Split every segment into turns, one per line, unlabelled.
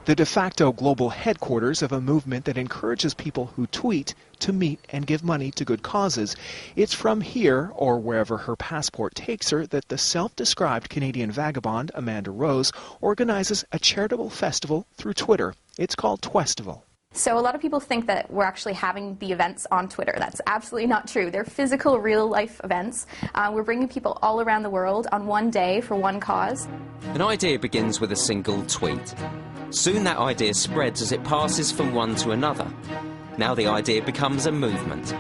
the de facto global headquarters of a movement that encourages people who tweet to meet and give money to good causes. It's from here, or wherever her passport takes her, that the self-described Canadian vagabond Amanda Rose organizes a charitable festival through Twitter. It's called Twestival.
So a lot of people think that we're actually having the events on Twitter. That's absolutely not true. They're physical, real-life events. We're bringing people all around the world on one day for one cause.
An idea begins with a single tweet. Soon that idea spreads as it passes from one to another. Now the idea becomes a movement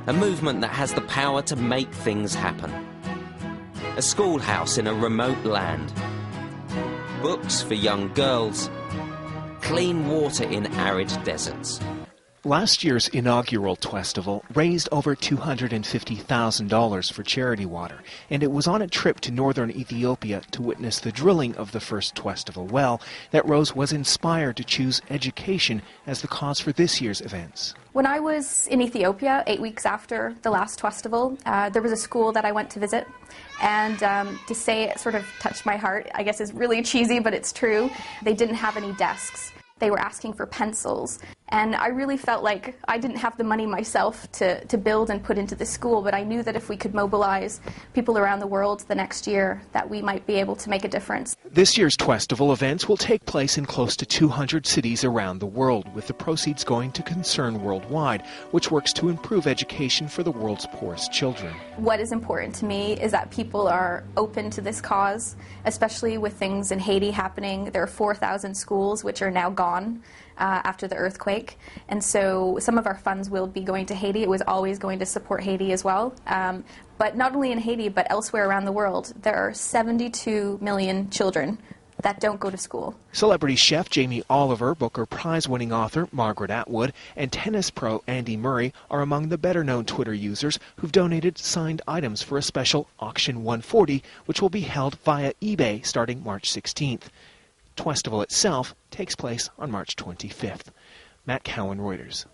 that has the power to make things happen. A schoolhouse in a remote land. Books for young girls. Clean water in arid deserts.
Last year's inaugural Twestival raised over $250,000 for charity water, and it was on a trip to northern Ethiopia to witness the drilling of the first Twestival well that Rose was inspired to choose education as the cause for this year's events.
When I was in Ethiopia 8 weeks after the last Twestival, there was a school that I went to visit, and to say it sort of touched my heart, I guess is really cheesy, but it's true. They didn't have any desks. They were asking for pencils, and I really felt like I didn't have the money myself to build and put into the school, but I knew that if we could mobilize people around the world the next year, that we might be able to make a difference.
This year's Twestival events will take place in close to 200 cities around the world, with the proceeds going to Concern Worldwide, which works to improve education for the world's poorest children.
What is important to me is that people are open to this cause, especially with things in Haiti happening. There are 4,000 schools which are now gone after the earthquake, and so some of our funds will be going to Haiti. It was always going to support Haiti as well, but not only in Haiti but elsewhere around the world. There are 72 million children that don't go to school.
Celebrity chef Jamie Oliver, Booker Prize-winning author Margaret Atwood, and tennis pro Andy Murray are among the better-known Twitter users who've donated signed items for a special Auction 140, which will be held via eBay starting March 16th. Twestival itself takes place on March 25th. Matt Cowan, Reuters.